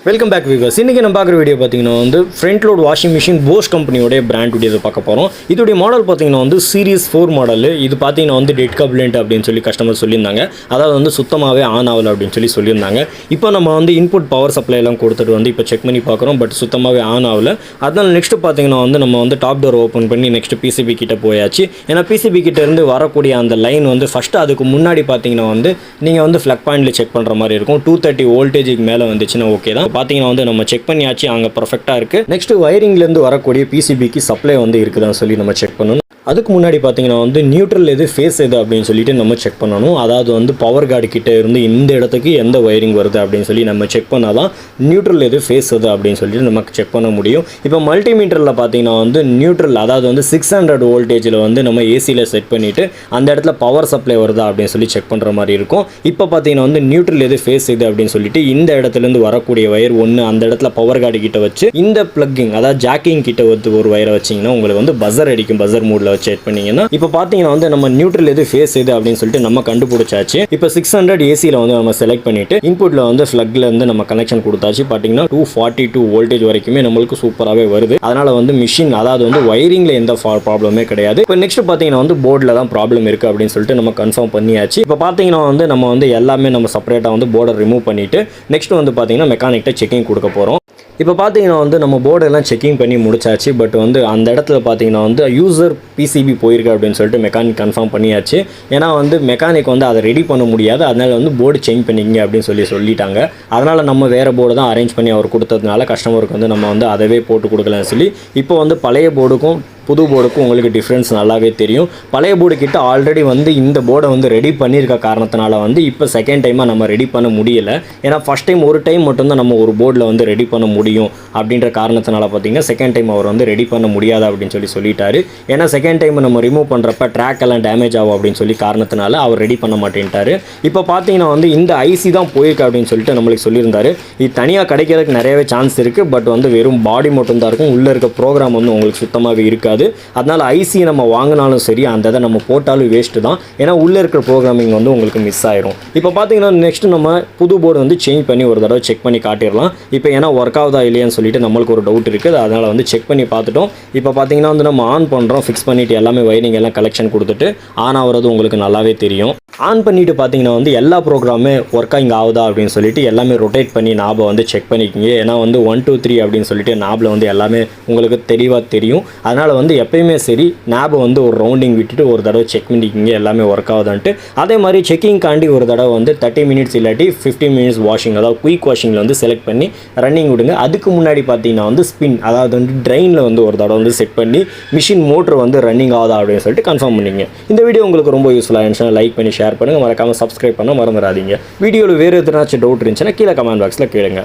Welcome back viewers. இன்றைக்கி நம்ம பார்க்குற வீடியோ பார்த்தீங்கன்னா front load washing machine posh கம்பெனியோட பிராண்ட் வீடியோ பார்க்க போகிறோம். இதோடைய மாடல் பார்த்தீங்கன்னா சீரிஸ் 4 மாடல். இது பார்த்தீங்கன்னா டெட் கப்லண்ட் அப்படின்னு சொல்லி கஸ்டமர் சொல்லியிருந்தாங்க. அதாவது சுத்தமாகவே ஆன் ஆகலை அப்படின்னு சொல்லியிருந்தாங்க. இப்போ நம்ம இன்புட் பவர் சப்ளை எல்லாம் கொடுத்துட்டு இப்போ செக் பண்ணி பார்க்குறோம். பட் சுத்தமாகவே ஆன் ஆகலை. அதனால் நெக்ஸ்ட் பார்த்தீங்கன்னா நம்ம டாப் டோர் ஓப்பன் பண்ணி நெக்ஸ்ட் பிசிபி கிட்ட போயாச்சு. ஏன்னா பிசிபி கிட்ட இருந்து வரக்கூடிய அந்த லைன் ஃபஸ்ட்டு அதுக்கு முன்னாடி பார்த்தீங்கன்னா நீங்கள் ஃப்ளக் பாயிண்டில் செக் பண்ணுற மாதிரி இருக்கும். 230 வோல்டேஜுக்கு மேலே வந்துச்சுன்னா ஓகே தான். பார்த்தீங்கன்னா நம்ம செக் பண்ணியாச்சு, அங்கே பர்ஃபெக்டாக இருக்குது. நெக்ஸ்ட் வயரிங்லேருந்து வரக்கூடிய பிசிபிக்கு சப்ளை இருக்குதான்னு சொல்லி நம்ம செக் பண்ணணும். அதுக்கு முன்னாடி பார்த்தீங்கன்னா நியூட்ரல் எது ஃபேஸ் எது அப்படின்னு சொல்லிட்டு நம்ம செக் பண்ணணும். அதாவது பவர் கார்டு கிட்ட இருந்து இந்த இடத்துக்கு எந்த வயரிங் வருது அப்படின்னு சொல்லி நம்ம செக் பண்ணால் தான் நியூட்ரல் எது ஃபேஸ் எது அப்படின்னு சொல்லிட்டு நமக்கு செக் பண்ண முடியும். இப்போ மல்டிமீட்டரில் பார்த்தீங்கன்னா நியூட்ரல் அதாவது 600 வோல்டேஜில் நம்ம ஏசியில் செட் பண்ணிவிட்டு அந்த இடத்துல பவர் சப்ளை வருதா அப்படின்னு சொல்லி செக் பண்ணுற மாதிரி இருக்கும். இப்போ பார்த்தீங்கன்னா நியூட்ரல் எது ஃபேஸ் எது அப்படின்னு சொல்லிட்டு இந்த இடத்துலேருந்து வரக்கூடிய வயர் ஒன்று அந்த இடத்துல பவர் கார்டு கிட்ட வச்சு இந்த பிளக்கிங் அதாவது ஜாக்கிங் கிட்ட ஒரு வயரை வச்சிங்கன்னா உங்களுக்கு பஸர் அடிக்கும். பஸர் மூடில் செக் பண்ணீங்கன்னா இப்போ பார்த்தீங்கன்னா நம்ம நியூட்ரல் எது ஃபேஸ் எது அப்படின்னு சொல்லிட்டு நம்ம கண்டுபிடிச்சாச்சு. இப்போ 600 ஏசியில் நம்ம செலக்ட் பண்ணிட்டு இன்புட்ல ஃப்ளக்ல நம்ம கனெக்ஷன் கொடுத்தாச்சு. பார்த்தீங்கன்னா 242 வோல்டேஜ் வரைக்குமே நம்மளுக்கு சூப்பராகவே வருது. அதனால மிஷின் அதாவது வயரிங்ல எந்த ப்ராப்ளமே கிடையாது. இப்போ நெக்ஸ்ட் பார்த்தீங்கன்னா போர்டில் தான் ப்ராப்ளம் இருக்கு அப்படின்னு சொல்லிட்டு நம்ம கன்ஃபார்ம் பண்ணியாச்சு. இப்போ பார்த்தீங்கன்னா நம்ம எல்லாமே நம்ம செப்பரேட்டாக போர்டை ரிமூவ் பண்ணிட்டு நெக்ஸ்ட் பார்த்தீங்கன்னா மெக்கானிக்கிட்ட செக்கிங் கொடுக்க போகிறோம். இப்போ பார்த்தீங்கன்னா நம்ம போர்டெல்லாம் செக்கிங் பண்ணி முடிச்சாச்சு. பட் அந்த இடத்துல பார்த்தீங்கன்னா யூசர் பிசிபி போயிருக்கு அப்படின்னு சொல்லிட்டு மெக்கானிக் கன்ஃபார்ம் பண்ணியாச்சு. ஏன்னா மெக்கானிக் அதை ரெடி பண்ண முடியாது. அதனால போர்டு சேஞ்ச் பண்ணிக்கிங்க அப்படின்னு சொல்லிட்டாங்க. அதனால் நம்ம வேறு போர்டு தான் அரேஞ்ச் பண்ணி அவர் கொடுத்ததுனால கஸ்டமருக்கு நம்ம அதவே போட்டு கொடுக்கலாம்னு சொல்லி இப்போ பழைய போர்டுக்கும் புது போர்டுக்கும் உங்களுக்கு டிஃப்ரென்ஸ் நல்லாவே தெரியும். பழைய போர்டு கிட்ட ஆல்ரெடி இந்த போர்டை ரெடி பண்ணியிருக்க காரணத்தினால இப்போ செகண்ட் டைமாக நம்ம ரெடி பண்ண முடியல. ஏன்னா ஃபஸ்ட் டைம் ஒரு டைம் மட்டும்தான் நம்ம ஒரு போர்டில் ரெடி பண்ண முடியும் அப்படின்ற காரணத்தினால பார்த்தீங்கன்னா செகண்ட் டைம் அவர் ரெடி பண்ண முடியாது அப்படின்னு சொல்லிட்டாரு. ஏன்னா செகண்ட் டைம் நம்ம ரிமூவ் பண்ணுறப்ப ட்ராக் எல்லாம் டேமேஜ் ஆகும் அப்படின்னு சொல்லி காரணத்தினால அவர் ரெடி பண்ண மாட்டேன்ட்டாரு. இப்போ பார்த்தீங்கன்னா இந்த ஐசி தான் போயிருக்கு அப்படின்னு சொல்லிட்டு நம்மளுக்கு சொல்லியிருந்தாரு. இது தனியாக கிடைக்கிறதுக்கு நிறையவே சான்ஸ் இருக்குது. பட் வெறும் பாடி மட்டும்தான் இருக்கும். உள்ளே இருக்க ப்ரோக்ராம் உங்களுக்கு சுத்தமாகவே இருக்காது. அதனால ஐசி நம்ம வாங்கினாலும் சரி அந்த இதை நம்ம போட்டாலும் வேஸ்ட்டு தான். ஏன்னா உள்ளே இருக்கிற ப்ரோக்ராமிங் உங்களுக்கு மிஸ் ஆயிரும். இப்போ பார்த்தீங்கன்னா நெக்ஸ்ட் நம்ம புது போர்டு சேஞ்ச் பண்ணி ஒரு தடவை செக் பண்ணி காட்டிடலாம். இப்போ ஏன்னா ஒர்க் ஆகுதா இல்லையான்னு சொல்லிட்டு நம்மளுக்கு ஒரு டவுட் இருக்குது. அதனால் செக் பண்ணி பார்த்துட்டோம். இப்போ பார்த்தீங்கன்னா நம்ம ஆன் பண்ணுறோம். ஃபிக்ஸ் பண்ணிவிட்டு எல்லாமே வயரிங் எல்லாம் கலெக்ஷன் கொடுத்துட்டு ஆன் ஆகிறது உங்களுக்கு நல்லாவே தெரியும். ஆன் பண்ணிவிட்டு பார்த்தீங்கன்னா எல்லா ப்ரோக்ராமே ஒர்க்காக இங்கே ஆகுதா அப்படின்னு சொல்லிட்டு எல்லாமே ரொட்டேட் பண்ணி நாபை செக் பண்ணிக்கிங்க. ஏன்னா 1 2 3 அப்படின்னு சொல்லிட்டு நாபில் எல்லாமே உங்களுக்கு தெளிவாக தெரியும். அதனால் எப்பயுமே சரி நாபை ஒரு ரவுண்டிங் விட்டுட்டு ஒரு தடவை செக் பண்ணிக்கிங்க எல்லாமே ஒர்க் ஆகுதான்ட்டு. அதே மாதிரி செக்கிங் காண்டி ஒரு தடவை 30 மினிட்ஸ் இல்லாட்டி 15 மினிட்ஸ் வாஷிங் அதாவது குயிக் வாஷிங்கில் செலக்ட் பண்ணி ரன்னிங் விடுங்க. அதுக்கு முன்னாடி பார்த்தீங்கன்னா ஸ்பின் அதாவது ட்ரெயினில் ஒரு தடவை செட் பண்ணி மிஷின் மோட்டர் ரன்னிங் ஆகுதா அப்படின்னு சொல்லிட்டு கன்ஃபார்ம் பண்ணிங்க. இந்த வீடியோ உங்களுக்கு ரொம்ப யூஸ்ஃபுல்லாக இருந்துச்சுன்னா லைக் பண்ணி ஷேர் பண்ணுங்கள். மறக்காமல் சப்ஸ்கிரைப் பண்ண மறந்துடாதீங்க. வீடியோவில் வேறு எதுனாச்சும் டவுட் இருந்துச்சுன்னா கீழே கமெண்ட் பாக்ஸில் கேளுங்க.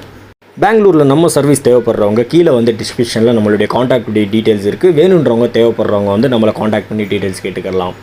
பெங்களூரில் நம்ம சர்வீஸ் தேவைப்படுறவங்க கீழே டிஸ்கிரிப்ஷனில் நம்மளுடைய காண்டாக்ட் டீட்டெயில்ஸ் இருக்குது. வேணுன்றவங்க தேவைப்படுறவங்க நம்மளை காண்டாக்ட் பண்ணி டீட்டெயில்ஸ் கேட்டுக்கலாம்.